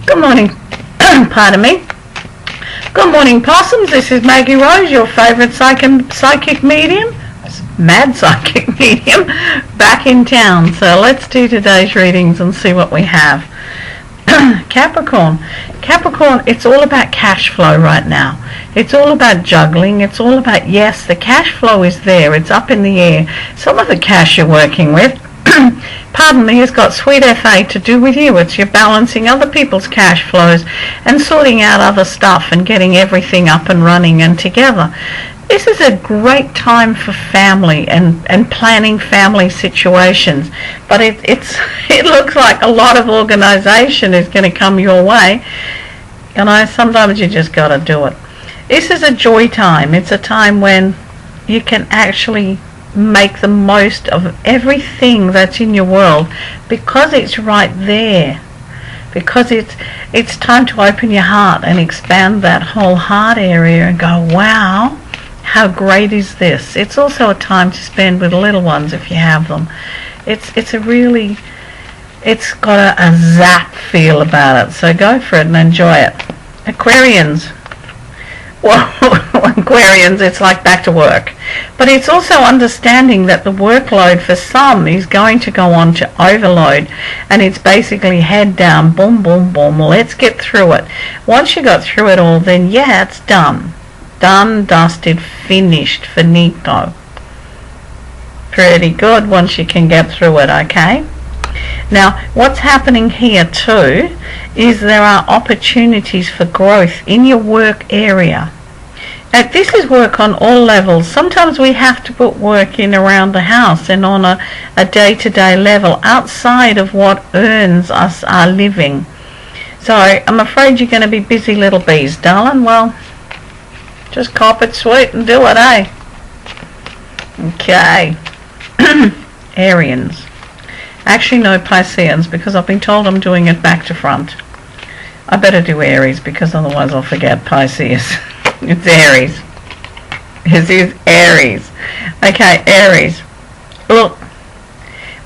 Good morning, pardon me. Good morning, possums. This is Maggie Rose, your favourite psychic medium, mad psychic medium, back in town. So let's do today's readings and see what we have. Capricorn, it's all about cash flow right now. It's all about juggling. It's all about, yes, the cash flow is there. It's up in the air. Some of the cash you're working with, pardon me, has got sweet FA to do with you. It's you're balancing other people's cash flows and sorting out other stuff and getting everything up and running and together. This is a great time for family and planning family situations, but it looks like a lot of organisation is going to come your way. You know, sometimes you just got to do it. This is a joy time. It's a time when you can actually make the most of everything that's in your world because it's right there. Because it's time to open your heart and expand that whole heart area and go, wow, how great is this? It's also a time to spend with little ones if you have them. It's got a zap feel about it. So go for it and enjoy it. Aquarians. Well, Aquarians, it's like back to work. But it's also understanding that the workload for some is going to go on to overload. And it's basically head down, boom, boom, boom. Let's get through it. Once you got through it all, then yeah, it's done. Done, dusted, finished, finito. Pretty good once you can get through it, okay? Now, what's happening here too is there are opportunities for growth in your work area. Now, this is work on all levels. Sometimes we have to put work in around the house and on a day-to-day level outside of what earns us our living. So I'm afraid you're going to be busy little bees, darling. Well, just cop it sweet and do it, eh? Okay. Arians. Actually, no, Pisces, because I've been told I'm doing it back to front. I better do Aries, because otherwise I'll forget Pisces. It's Aries. This is Aries. Okay, Aries. Look,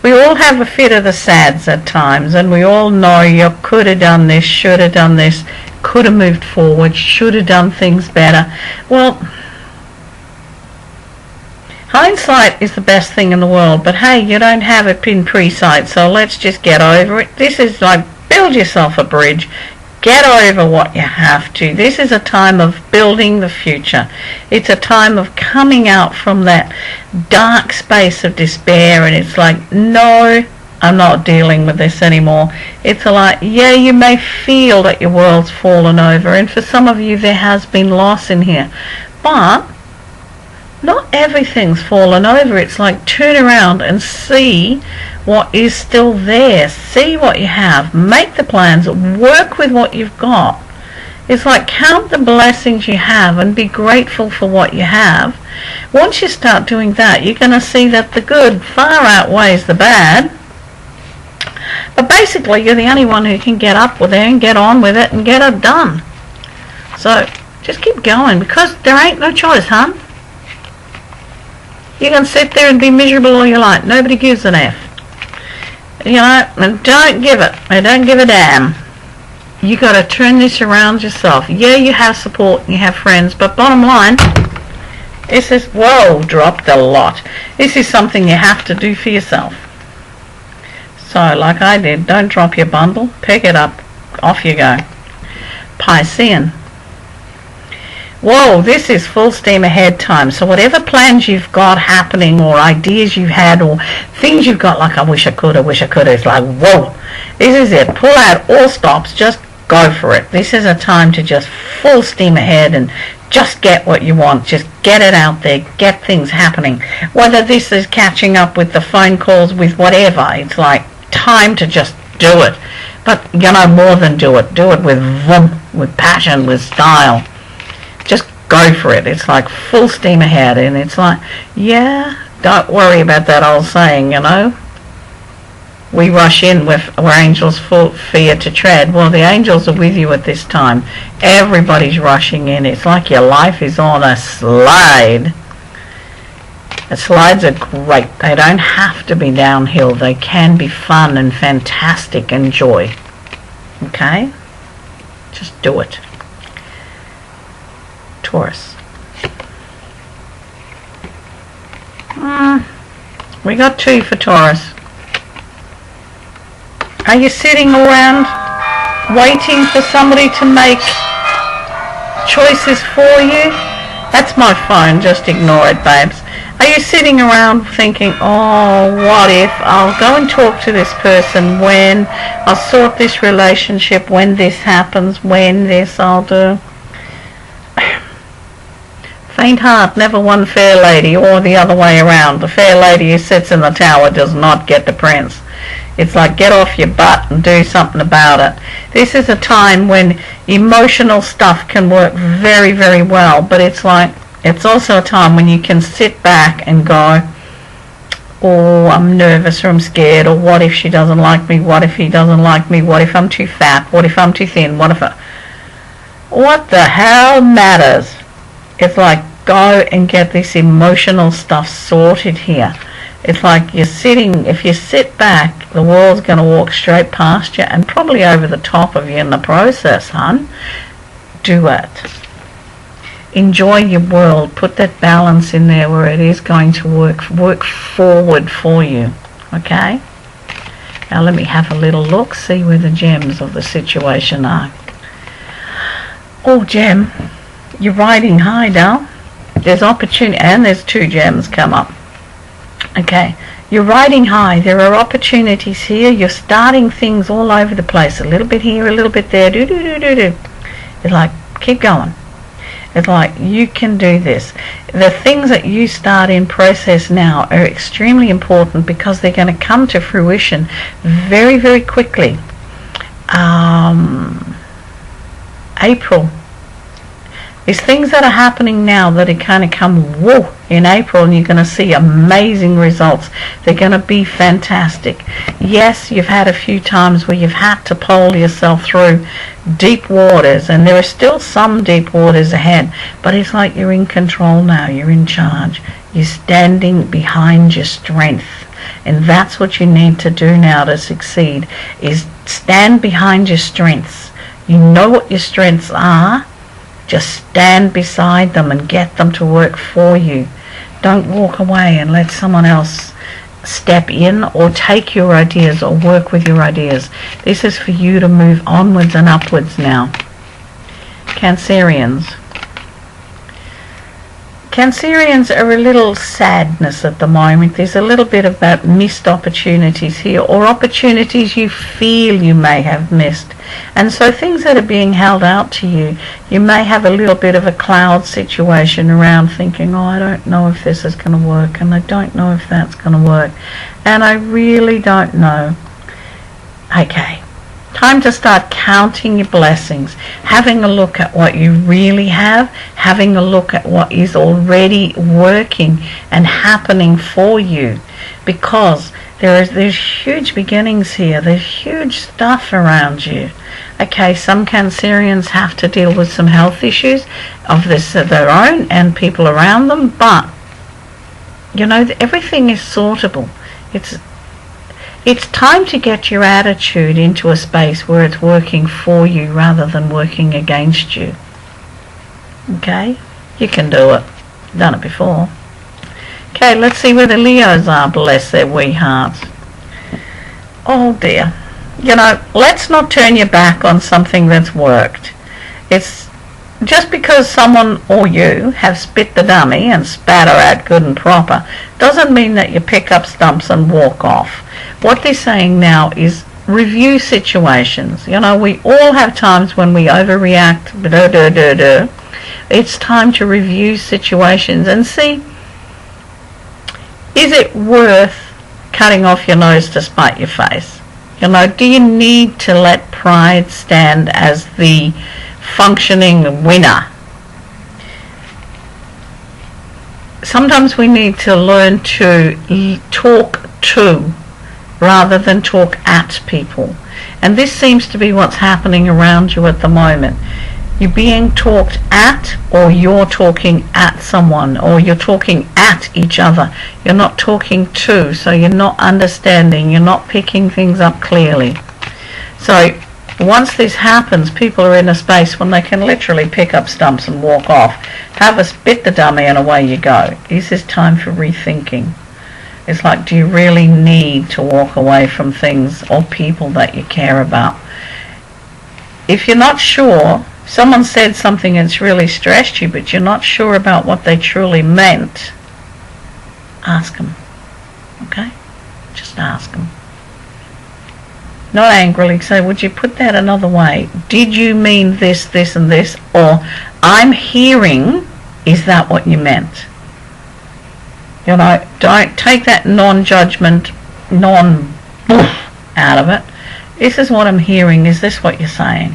we all have a fit of the sads at times, and we all know you could have done this, should have done this, could have moved forward, should have done things better. Well, hindsight is the best thing in the world, but hey, you don't have it in pre-sight, so let's just get over it. This is like build yourself a bridge. Get over what you have to. This is a time of building the future. It's a time of coming out from that dark space of despair, and it's like, no, I'm not dealing with this anymore. It's like, yeah, you may feel that your world's fallen over, and for some of you there has been loss in here, but not everything's fallen over. It's like turn around and see what is still there. See what you have. Make the plans. Work with what you've got. It's like count the blessings you have and be grateful for what you have. Once you start doing that, you're going to see that the good far outweighs the bad. But basically, you're the only one who can get up with it and get on with it and get it done. So just keep going, because there ain't no choice, huh? You can sit there and be miserable all you like. Nobody gives an F. You know, and don't give it. I don't give a damn. You got to turn this around yourself. Yeah, you have support and you have friends, but bottom line, this is, whoa, dropped a lot. This is something you have to do for yourself. So, like I did, don't drop your bundle. Pick it up. Off you go. Piscean. Whoa, this is full steam ahead time. So whatever plans you've got happening or ideas you've had or things you've got, like I wish I could, it's like, whoa, this is it. Pull out all stops. Just go for it. This is a time to just full steam ahead and just get what you want. Just get it out there. Get things happening. Whether this is catching up with the phone calls, with whatever, it's like time to just do it. But, you know, more than do it. Do it with vim, with passion, with style. Just go for it. It's like full steam ahead, and it's like, yeah, don't worry about that old saying, you know. We rush in with where angels fear to tread. Well, the angels are with you at this time. Everybody's rushing in. It's like your life is on a slide. The slides are great. They don't have to be downhill. They can be fun and fantastic and joy. Okay? Just do it. Taurus. We got 2 for Taurus. Are you sitting around waiting for somebody to make choices for you? That's my phone, just ignore it, babes. Are you sitting around thinking, oh, what if? I'll go and talk to this person when, I'll sort this relationship when this happens, when this I'll do. Faint heart never won fair lady, or the other way around. The fair lady who sits in the tower does not get the prince. It's like, get off your butt and do something about it. This is a time when emotional stuff can work very, very well, but it's like, it's also a time when you can sit back and go, oh, I'm nervous or I'm scared, or what if she doesn't like me, what if he doesn't like me, what if I'm too fat, what if I'm too thin, what the hell matters? It's like, go and get this emotional stuff sorted here. It's like you're sitting, if you sit back, the world's going to walk straight past you and probably over the top of you in the process, hun. Do it. Enjoy your world. Put that balance in there where it is going to work forward for you. Okay? Now let me have a little look, see where the gems of the situation are. Oh, gem, you're riding high now. There's opportunity, and there's 2 gems come up. Okay, you're riding high. There are opportunities here. You're starting things all over the place. A little bit here, a little bit there. It's like, keep going. It's like, you can do this. The things that you start in process now are extremely important because they're going to come to fruition very, very quickly. April. There's things that are happening now that are kind of come whoa in April, and you're going to see amazing results. They're going to be fantastic. Yes, you've had a few times where you've had to pole yourself through deep waters, and there are still some deep waters ahead, but it's like you're in control now. You're in charge. You're standing behind your strength, and that's what you need to do now to succeed, is stand behind your strengths. You know what your strengths are. Just stand beside them and get them to work for you. Don't walk away and let someone else step in or take your ideas or work with your ideas. This is for you to move onwards and upwards now. Cancerians. Cancerians are a little sadness at the moment. There's a little bit of that missed opportunities here, or opportunities you feel you may have missed. And so things that are being held out to you, you may have a little bit of a cloud situation around thinking, oh, I don't know if this is going to work, and I don't know if that's going to work, and I really don't know. Okay. Time to start counting your blessings, having a look at what you really have, having a look at what is already working and happening for you, because there's huge beginnings here. There's huge stuff around you. Okay, some Cancerians have to deal with some health issues of their own and people around them, but you know, everything is sortable. It's time to get your attitude into a space where it's working for you rather than working against you. Okay? You can do it. Done it before. Okay, let's see where the Leos are, bless their wee hearts. Oh dear. You know, let's not turn your back on something that's worked. It's just because someone or you have spit the dummy and spat her out good and proper doesn't mean that you pick up stumps and walk off. What they're saying now is review situations. You know, we all have times when we overreact. It's time to review situations and see, is it worth cutting off your nose to spite your face? You know, do you need to let pride stand as the functioning winner? Sometimes we need to learn to talk to rather than talk at people, and this seems to be what's happening around you at the moment. You're being talked at, or you're talking at someone, or you're talking at each other. You're not talking to, so you're not understanding, you're not picking things up clearly. So Once this happens, people are in a space when they can literally pick up stumps and walk off. Have a spit the dummy and away you go. This is time for rethinking. It's like, do you really need to walk away from things or people that you care about? If you're not sure, someone said something that's really stressed you, but you're not sure about what they truly meant, ask them. Okay? Just ask them. Not angrily, say, would you put that another way? Did you mean this, this, and this? Or, I'm hearing, is that what you meant? You know, don't take that non-judgment, out of it. This is what I'm hearing, is this what you're saying?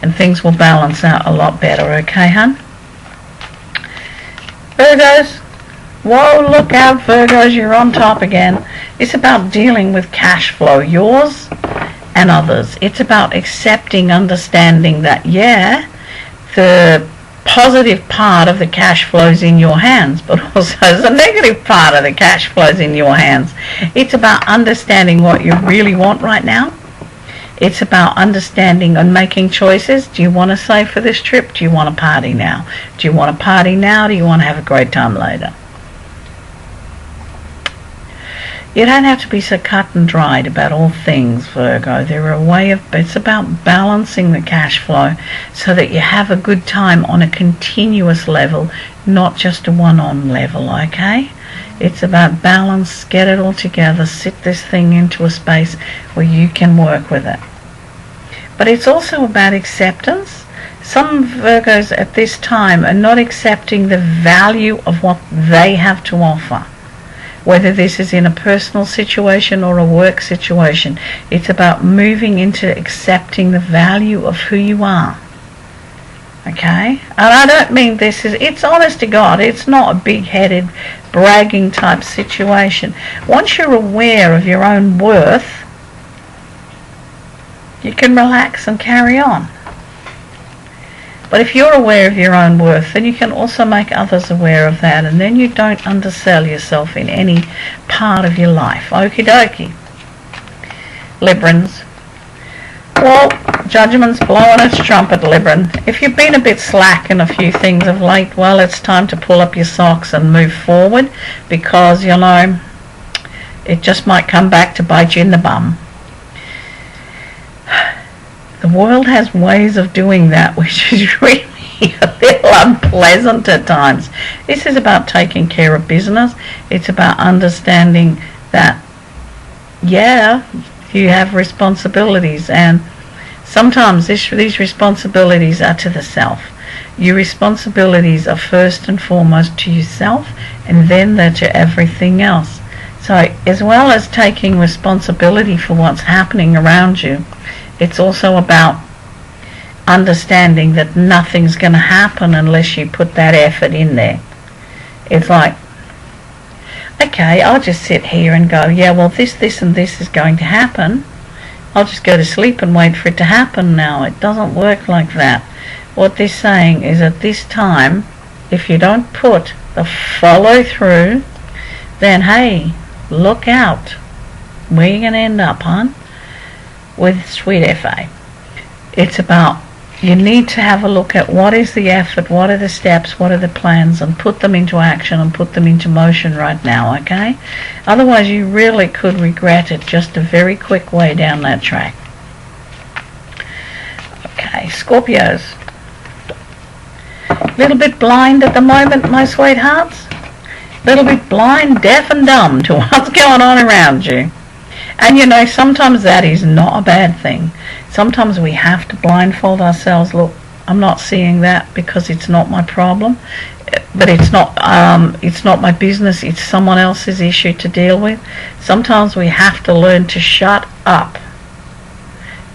And things will balance out a lot better, okay, hun? Virgos, whoa, look out, Virgos, you're on top again. It's about dealing with cash flow, yours and others. It's about accepting, understanding that, yeah, the positive part of the cash flows in your hands, but also the negative part of the cash flows in your hands. It's about understanding what you really want right now. It's about understanding and making choices. Do you want to save for this trip? Do you want to party now? Do you want to party now? Do you want to have a great time later? You don't have to be so cut and dried about all things, Virgo. It's about balancing the cash flow so that you have a good time on a continuous level, not just a one-on level, okay? It's about balance, get it all together, sit this thing into a space where you can work with it. But it's also about acceptance. Some Virgos at this time are not accepting the value of what they have to offer. Whether this is in a personal situation or a work situation, it's about moving into accepting the value of who you are. Okay? And I don't mean it's honest to God, it's not a big-headed, bragging type situation. Once you're aware of your own worth, you can relax and carry on. But if you're aware of your own worth, then you can also make others aware of that, and then you don't undersell yourself in any part of your life. Okie dokie. Librans. Well, judgment's blowing its trumpet, Libran. If you've been a bit slack in a few things of late, well, it's time to pull up your socks and move forward, because, you know, it just might come back to bite you in the bum. The world has ways of doing that, which is really a little unpleasant at times. This is about taking care of business. It's about understanding that, yeah, you have responsibilities, and sometimes these responsibilities are to the self. Your responsibilities are first and foremost to yourself, and then they're to everything else. So as well as taking responsibility for what's happening around you, it's also about understanding that nothing's going to happen unless you put that effort in there. It's like, okay, I'll just sit here and go, yeah, well, this, and this is going to happen. I'll just go to sleep and wait for it to happen now. It doesn't work like that. What they're saying is at this time, if you don't put the follow through, then, hey, look out. Where are you going to end up, hon? With sweet FA. It's about, you need to have a look at what is the effort, what are the steps, what are the plans, and put them into action and put them into motion right now, okay? Otherwise you really could regret it just a very quick way down that track. Okay, Scorpios. Little bit blind at the moment, my sweethearts. Little bit blind, deaf and dumb to what's going on around you. And you know, sometimes that is not a bad thing. Sometimes we have to blindfold ourselves. Look, I'm not seeing that because it's not my problem. But it's not my business. It's someone else's issue to deal with. Sometimes we have to learn to shut up.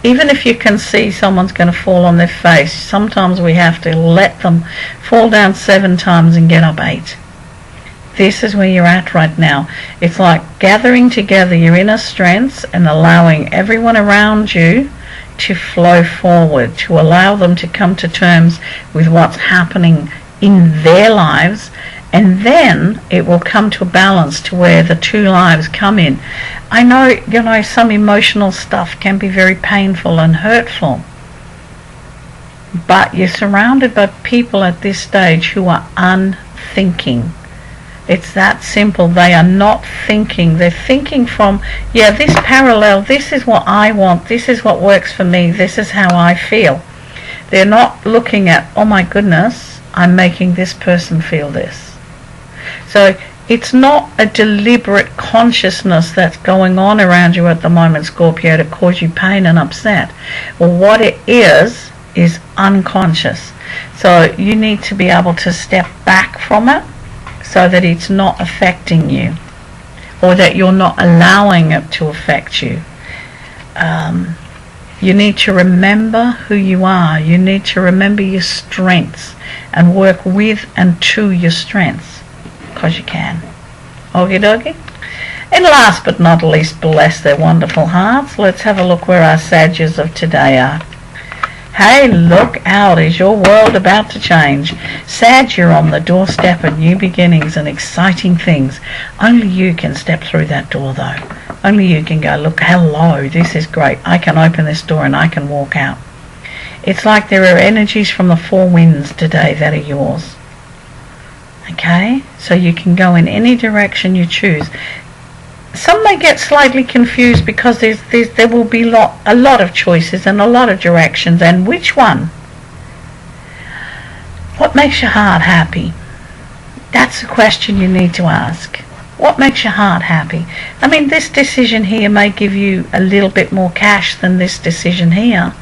Even if you can see someone's going to fall on their face, sometimes we have to let them fall down 7 times and get up 8. This is where you're at right now. It's like gathering together your inner strengths and allowing everyone around you to flow forward, to allow them to come to terms with what's happening in their lives And then it will come to a balance to where the two lives come in. I know, some emotional stuff can be very painful and hurtful. But you're surrounded by people at this stage who are unthinking. It's that simple. They are not thinking. They're thinking from, this parallel, this is what I want, this is what works for me, this is how I feel. They're not looking at, oh my goodness, I'm making this person feel this. So it's not a deliberate consciousness that's going on around you at the moment, Scorpio, to cause you pain and upset. Well, what it is unconscious. So you need to be able to step back from it so that it's not affecting you, or that you're not allowing it to affect you. You need to remember who you are. You need to remember your strengths and work with and to your strengths, because you can. Okie dokie. And last but not least, bless their wonderful hearts, let's have a look where our Sagittarius of today are. Hey, look out, is your world about to change? Sag, you're on the doorstep of new beginnings and exciting things. Only you can step through that door, though. Only you can go, look, hello, this is great. I can open this door and I can walk out. It's like there are energies from the four winds today that are yours. Okay? So you can go in any direction you choose. Some may get slightly confused because there will be a lot of choices and a lot of directions. And which one? What makes your heart happy? That's the question you need to ask. What makes your heart happy? I mean, this decision here may give you a little bit more cash than this decision here.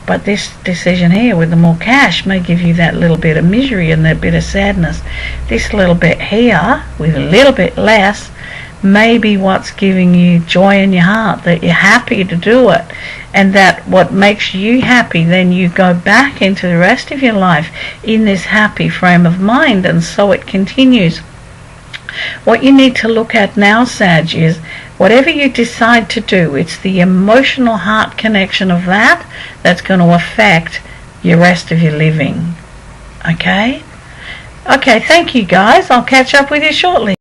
But this decision here with the more cash may give you that little bit of misery and that bit of sadness. This little bit here with a little bit less maybe what's giving you joy in your heart, that you're happy to do it, and that what makes you happy, then you go back into the rest of your life in this happy frame of mind, and so it continues. What you need to look at now, Sag, is whatever you decide to do, it's the emotional heart connection of that that's going to affect your rest of your living. Okay? Okay, thank you guys. I'll catch up with you shortly.